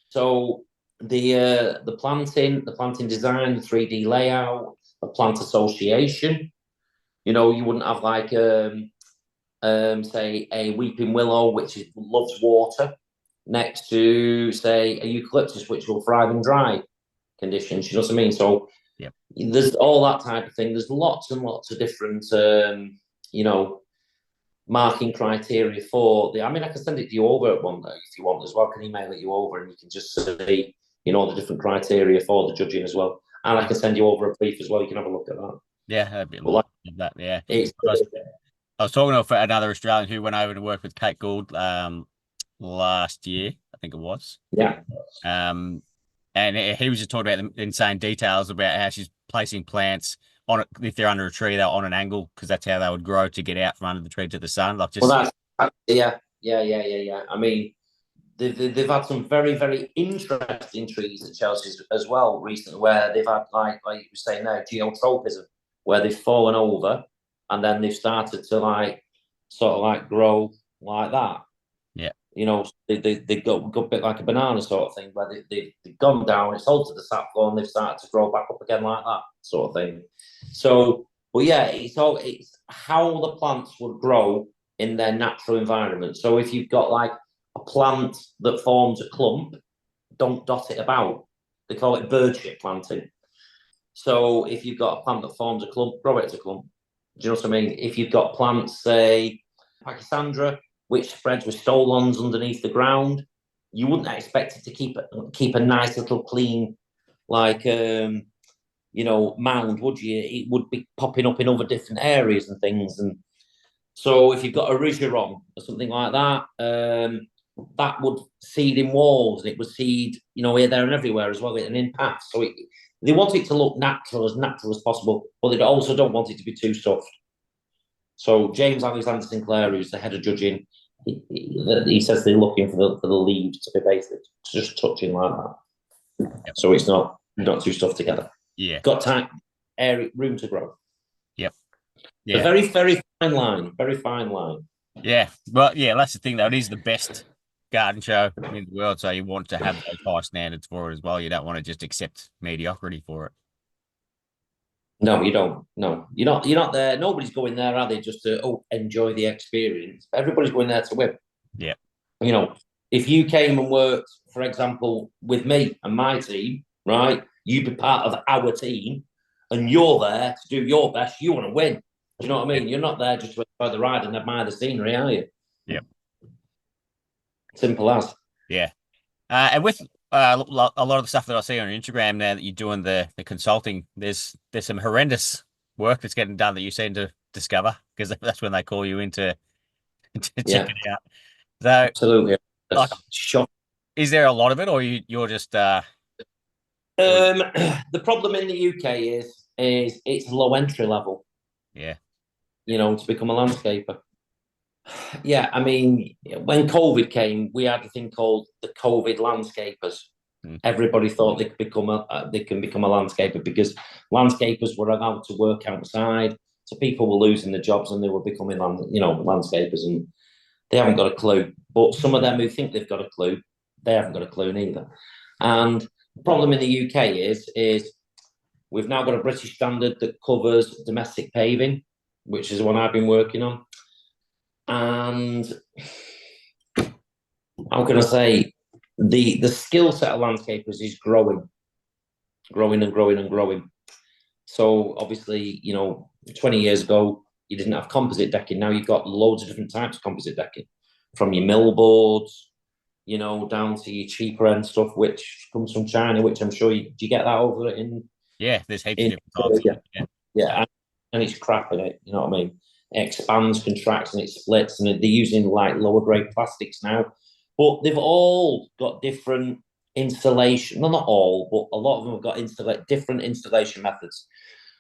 Speaker 2: So the planting design, the 3D layout, the plant association. You wouldn't have like say a weeping willow, which loves water, next to say a eucalyptus, which will thrive in dry conditions. You know what I mean? So
Speaker 1: Yep.
Speaker 2: there's all that type of thing. There's lots and lots of different marking criteria for the. I mean, I can send it to you over at one day if you want as well. I can email it you over, and you can just see the different criteria for the judging as well. And I can send you over a brief as well. You can have a look at that.
Speaker 1: Yeah, a bit more of that. Yeah,
Speaker 2: It's
Speaker 1: I was talking to another Australian who went over to work with Kate Gould last year, I think it was.
Speaker 2: yeah.
Speaker 1: And he was just talking about the insane details about how she's placing plants on it. If they're under a tree, they're on an angle because that's how they would grow to get out from under the tree to the sun. Like just
Speaker 2: Well, yeah. I mean, they've had some very, very interesting trees at Chelsea as well recently, where they've had like you were saying there, geotropism, where they've fallen over and then they've started to like sort of like grow like that.
Speaker 1: Yeah.
Speaker 2: They got a bit like a banana sort of thing, where they've gone down, it's altered the sap floor, and they've started to grow back up again like that sort of thing. So, but yeah, it's how the plants would grow in their natural environment. So if you've got like a plant that forms a clump, don't dot it about. They call it bird shit planting. So if you've got a plant that forms a clump, grow it as a clump. Do you know what I mean? If you've got plants, say Pachysandra, which spreads with stolons underneath the ground, you wouldn't expect it to keep a nice little clean, like mound, would you? It would be popping up in other different areas and things. And so if you've got a rigeron or something like that, that would seed in walls, and it would seed, here, there, and everywhere as well, and in paths. So they want it to look natural as possible, but they also don't want it to be too stuffed. So James Alexander Sinclair, who's the head of judging, he says they're looking for the leaves to be basically just touching like that.
Speaker 1: Yep.
Speaker 2: So it's not too stuffed together.
Speaker 1: Yeah.
Speaker 2: Got time, room to grow.
Speaker 1: Yep.
Speaker 2: Yeah. A very, very fine line. Very fine line.
Speaker 1: Yeah. Well, yeah, that's the thing though. It is the best garden show in the world, so you want to have those high standards for it as well. You don't want to just accept mediocrity for it.
Speaker 2: No, you don't. No, you're not. You're not there. Nobody's going there, are they? Just to enjoy the experience. Everybody's going there to win.
Speaker 1: Yeah.
Speaker 2: You know, if you came and worked, for example, with me and my team, right? You'd be part of our team, and you're there to do your best. You want to win. Do you know what I mean? You're not there just to enjoy the ride and admire the scenery, are you?
Speaker 1: Yeah.
Speaker 2: Simple as.
Speaker 1: Yeah. And with a lot of the stuff that I see on Instagram now that you're doing the consulting, there's some horrendous work that's getting done that you seem to discover because that's when they call you in to check
Speaker 2: Yeah,
Speaker 1: it out. So,
Speaker 2: absolutely.
Speaker 1: like,
Speaker 2: That's shock.
Speaker 1: is there a lot of it, or you're just
Speaker 2: The problem in the UK is it's low entry level.
Speaker 1: yeah,
Speaker 2: You know, to become a landscaper. Yeah, I mean, when COVID came, we had a thing called the COVID landscapers.
Speaker 1: mm,
Speaker 2: Everybody thought they can become a landscaper because landscapers were allowed to work outside. So people were losing their jobs and they were becoming landscapers, and they haven't got a clue. But some of them who think they've got a clue, they haven't got a clue neither. And the problem in the UK is we've now got a British standard that covers domestic paving, which is the one I've been working on. And how can I say the skill set of landscapers is growing and growing and growing. So obviously, 20 years ago, you didn't have composite decking. Now you've got loads of different types of composite decking, from your mill boards, down to your cheaper end stuff, which comes from China, which I'm sure do you get that over in
Speaker 1: yeah. There's heaps of different types.
Speaker 2: yeah.
Speaker 1: Yeah,
Speaker 2: Yeah, and it's crap in it. You know what I mean? It expands, contracts, and it splits. And they're using like lower grade plastics now, but they've all got different installation. Well, not all, but a lot of them have got different installation methods.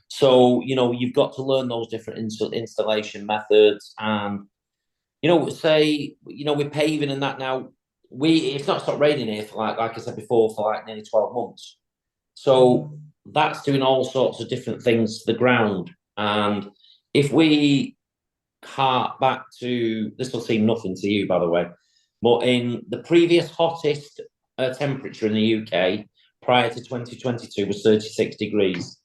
Speaker 2: So you've got to learn those different installation methods, and say we're paving and that now. It's not stopped raining here for like I said before for like nearly 12 months. So that's doing all sorts of different things to the ground. And if we hark back to this, will seem nothing to you, by the way, but in the previous hottest temperature in the UK prior to 2022 was 36 degrees.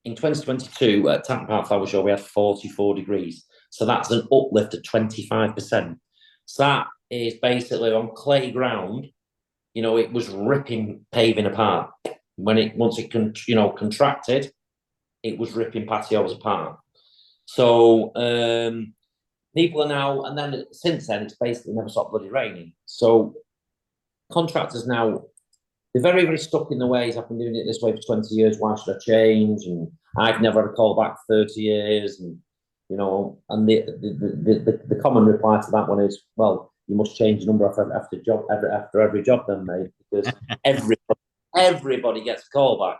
Speaker 2: In 2022, at Tampa Park Flower Show, we had 44 degrees. So that's an uplift of 25%. So that is basically on clay ground, it was ripping paving apart. Once it contracted, it was ripping patios apart. So people are now, and then since then, it's basically never stopped bloody raining. So contractors now, they're very, very stuck in the ways. I've been doing it this way for 20 years. Why should I change? And I've never had a call back for 30 years. And and the common reply to that one is, well, you must change the number after every job then, mate, because everybody gets a call back.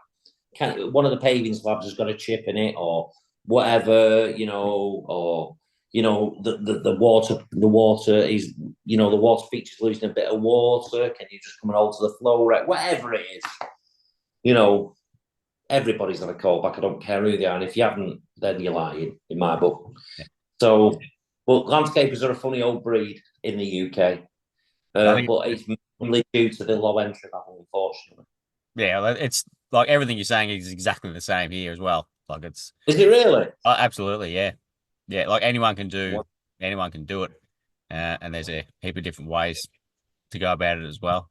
Speaker 2: One of the paving slabs has got a chip in it or whatever, or the water is, the water feature's losing a bit of water. Can you just come and alter the flow rate? Whatever it is, everybody's got a call back. I don't care who they are. And if you haven't, then you're lying in my book.
Speaker 1: yeah.
Speaker 2: So, but landscapers are a funny old breed in the UK. But it's mainly due to the low entry level, unfortunately.
Speaker 1: Yeah, it's like everything you're saying is exactly the same here as well. Like it's
Speaker 2: Is it really?
Speaker 1: absolutely, yeah, yeah. Like anyone can do it, and there's a heap of different ways to go about it as well.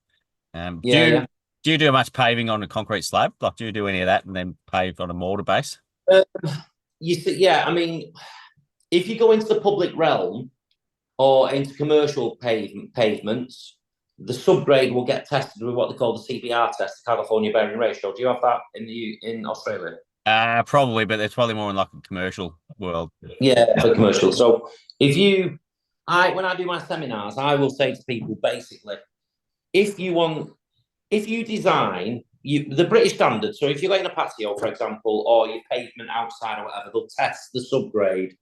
Speaker 2: Yeah, yeah.
Speaker 1: Do you do much paving on a concrete slab? Like, do you do any of that and then pave on a mortar base?
Speaker 2: Uh, you see, yeah. I mean, if you go into the public realm or into commercial pavements, the subgrade will get tested with what they call the CBR test, the California Bearing Ratio. Do you have that in Australia?
Speaker 1: Probably, but it's probably more in like a commercial world.
Speaker 2: Yeah, for commercial. So when I do my seminars, I will say to people basically, if you design the British standard, so if you're laying a patio, for example, or your pavement outside or whatever, they'll test the subgrade,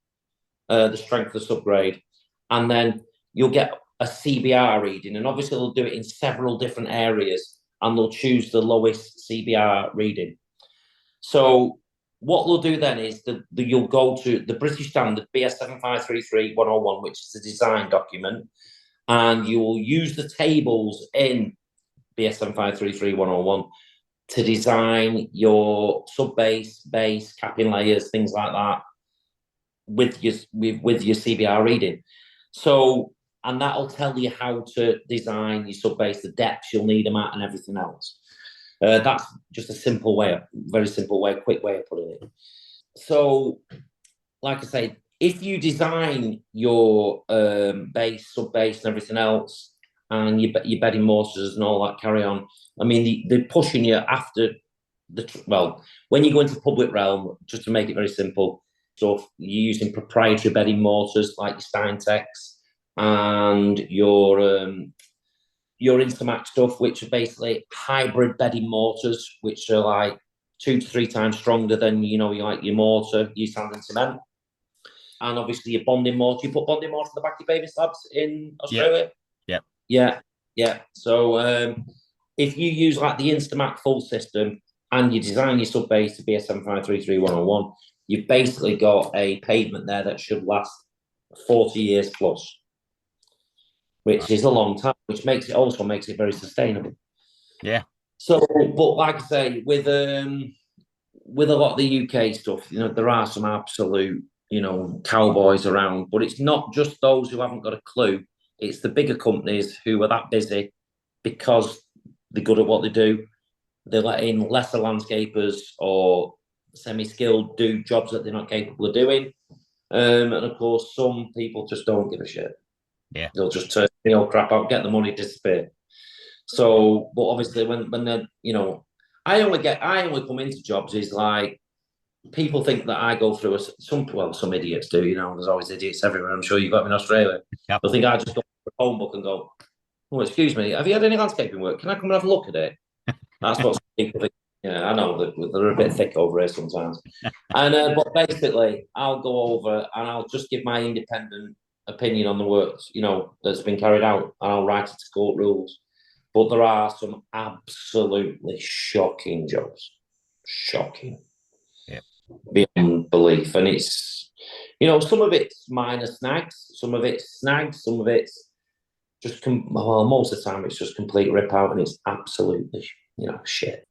Speaker 2: the strength of the subgrade, and then you'll get a CBR reading, and obviously they'll do it in several different areas, and they'll choose the lowest CBR reading. So what they'll do then is you'll go to the British standard BS 7533-101, which is a design document, and you will use the tables in BSM 533101 to design your sub base, capping layers, things like that, with your CBR reading. So, and that'll tell you how to design your sub base, the depths you'll need them at, and everything else. That's just a simple way, very simple way, quick way of putting it. So, like I say, if you design your base, sub base, and everything else, and your bedding mortars and all that carry on, I mean, they're pushing you after when you go into public realm, just to make it very simple. So you're using proprietary bedding mortars like your Steintex and your Instamax stuff, which are basically hybrid bedding mortars, which are like 2 to 3 times stronger than like your mortar, your sand and cement. And obviously your bonding mortar. You put bonding mortar on the back of your baby slabs in Australia. Yeah. So if you use like the Instamax full system and you design your sub base to BSM 533101, you've basically got a pavement there that should last 40 years plus, which is a long time, which also makes it very sustainable.
Speaker 1: Yeah.
Speaker 2: So, but like I say, with a lot of the UK stuff, there are some absolute, cowboys around, but it's not just those who haven't got a clue. It's the bigger companies who are that busy because they're good at what they do. They let in lesser landscapers or semi-skilled do jobs that they're not capable of doing. And of course, some people just don't give a shit.
Speaker 1: Yeah.
Speaker 2: They'll just turn crap out, get the money, disappear. So, but obviously when they're, I only come into jobs is like, people think that I go through some idiots do, there's always idiots everywhere. I'm sure you've got them in Australia.
Speaker 1: Yep.
Speaker 2: They'll think I just go to a phone book and go, oh, excuse me, have you had any landscaping work? Can I come and have a look at it? That's what people think. Yeah, I know that they're a bit thick over here sometimes. And but basically, I'll go over and I'll just give my independent opinion on the work, that's been carried out, and I'll write it to court rules. But there are some absolutely shocking jobs. Shocking.
Speaker 1: Yeah.
Speaker 2: Beyond belief. And it's, some of it's minor snags, some of it's snags, some of it's just, most of the time it's just complete rip out, and it's absolutely, shit.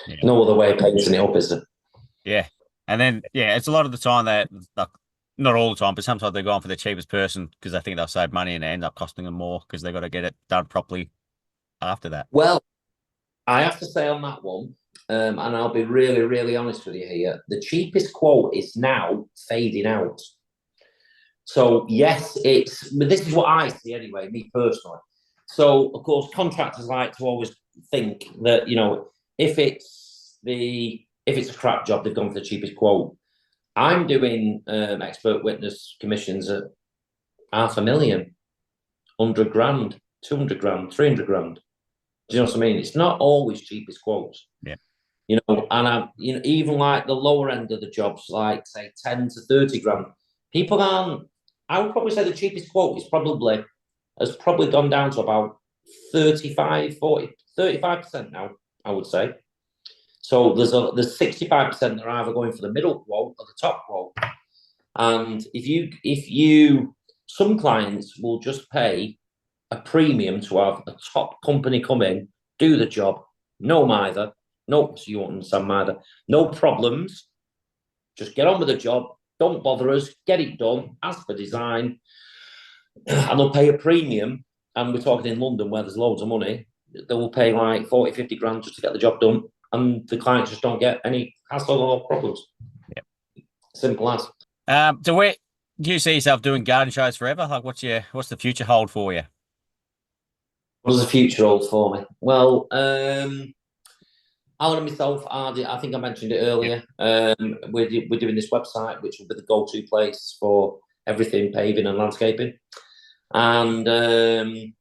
Speaker 1: Yeah.
Speaker 2: No other way of painting it up, is there?
Speaker 1: Yeah. And then, it's a lot of the time that, not all the time, but sometimes they're going for the cheapest person because they think they'll save money and it ends up costing them more because they've got to get it done properly after that.
Speaker 2: Well, I have to say on that one, and I'll be really, really honest with you here, the cheapest quote is now fading out. So, yes, this is what I see anyway, me personally. So, of course, contractors like to always think that, if it's a crap job, they've gone for the cheapest quote. I'm doing expert witness commissions at $500,000, 100 grand, 200 grand, 300 grand. Do you know what I mean? It's not always cheapest quotes.
Speaker 1: Yeah.
Speaker 2: And even like the lower end of the jobs, like say 10 to 30 grand, people aren't. I would probably say the cheapest quote has probably gone down to about 35% now, I would say. So there's 65% that are either going for the middle quote or the top quote. And some clients will just pay a premium to have a top company come in, do the job, no mither, so you won't understand mither, no problems, just get on with the job, don't bother us, get it done as per design, and they'll pay a premium. And we're talking in London where there's loads of money, they will pay like 40, 50 grand just to get the job done, and the clients just don't get any hassle or problems.
Speaker 1: Yep.
Speaker 2: Simple as.
Speaker 1: So where do you see yourself doing garden shows forever? Like, what's the future hold for you?
Speaker 2: What does the future hold for me? Well, Alan and myself, I think I mentioned it earlier. We're doing this website, which will be the go-to place for everything paving and landscaping. And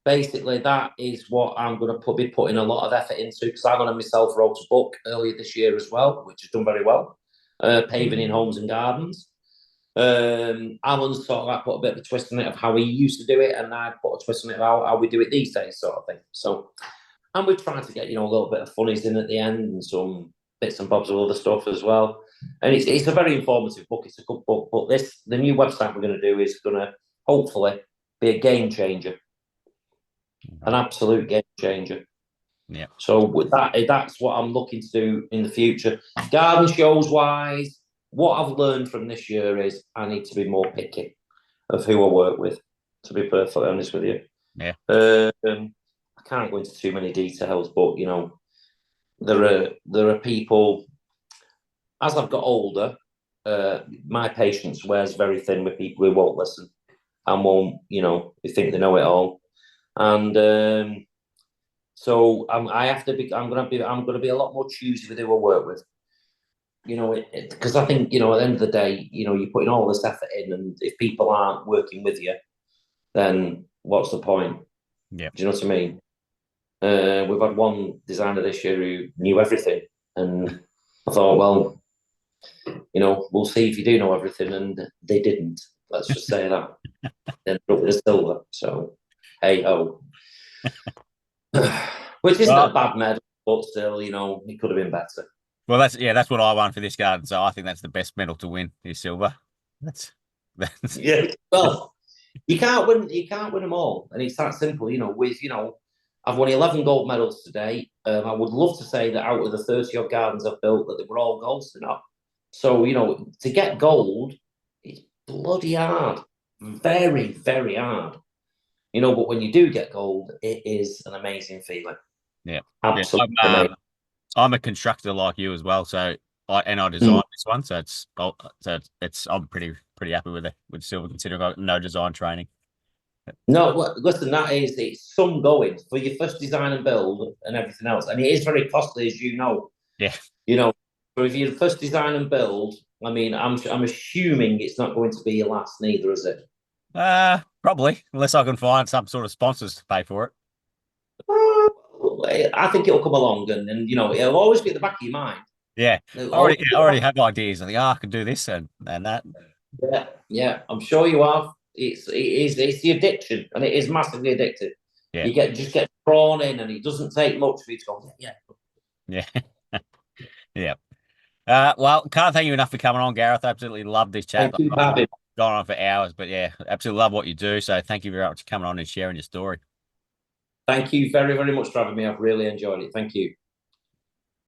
Speaker 2: basically, that is what I'm going to be putting a lot of effort into, because Alan and myself wrote a book earlier this year as well, which has done very well, paving in homes and gardens. Alan's sort of like put a bit of a twist on it of how he used to do it, and I put a twist on it of how we do it these days, sort of thing. So, and we're trying to get a little bit of funnies in at the end and some bits and bobs of other stuff as well. And it's a very informative book. It's a good book. But the new website we're going to do is going to hopefully be a game changer, an absolute game changer.
Speaker 1: Yeah.
Speaker 2: So with that, that's what I'm looking to do in the future. Garden shows wise, what I've learned from this year is I need to be more picky of who I work with. To be perfectly honest with you,
Speaker 1: Yeah.
Speaker 2: I can't go into too many details, but you know, there are people. As I've got older, my patience wears very thin with people who won't listen and won't, you know, they think they know it all, and so I have to be. I'm gonna be a lot more choosy with who I work with. You know, because I think you know at the end of the day, you know, you're putting all this effort in, and if people aren't working with you, then what's the point?
Speaker 1: Yeah.
Speaker 2: Do you know what I mean? We've had one designer this year who knew everything, and I thought, well, you know, we'll see if you do know everything, and they didn't. Let's just say that. Then up with a silver. So, hey ho. Which isn't a
Speaker 1: Well,
Speaker 2: bad medal, but still, you know, it could have been better.
Speaker 1: well, that's what I won for this garden. So I think that's the best medal to win is silver. That's
Speaker 2: Yeah. Well, you can't win them all, and it's that simple. You know, with you know, I've won 11 gold medals today. I would love to say that out of the 30 odd gardens I've built, that they were all golds. They're not. So you know, to get gold, it's bloody hard, very very hard. You know, but when you do get gold, it is an amazing feeling.
Speaker 1: yeah. Yeah.
Speaker 2: Absolutely amazing.
Speaker 1: I'm a constructor like you as well, so I
Speaker 2: Mm.
Speaker 1: designed this one, so it's I'm pretty happy with it with silver considering I got no design training.
Speaker 2: No, well, listen, that is it's some going for your first design and build and everything else, and it is very costly, as you know.
Speaker 1: Yeah.
Speaker 2: You know, so if you first design and build, I mean, I'm assuming it's not going to be your last, neither is it?
Speaker 1: Probably unless I can find some sort of sponsors to pay for it.
Speaker 2: I think it'll come along, and you know, it'll always be at the back of your mind.
Speaker 1: Yeah,
Speaker 2: It'll always
Speaker 1: I
Speaker 2: be at the
Speaker 1: already
Speaker 2: back.
Speaker 1: have ideas. I think, I could do this and that.
Speaker 2: Yeah, yeah, I'm sure you are. It's the addiction, and it is massively addictive.
Speaker 1: Yeah,
Speaker 2: You get drawn in, and it doesn't take much for you to go. Yeah,
Speaker 1: yeah, yeah. Well, can't thank you enough for coming on, Gareth. Absolutely love this chat.
Speaker 2: thank you,
Speaker 1: I've
Speaker 2: Bobby.
Speaker 1: gone on for hours, but yeah, absolutely love what you do. So thank you very much for coming on and sharing your story.
Speaker 2: Thank you very very much for having me. I've really enjoyed it. Thank you.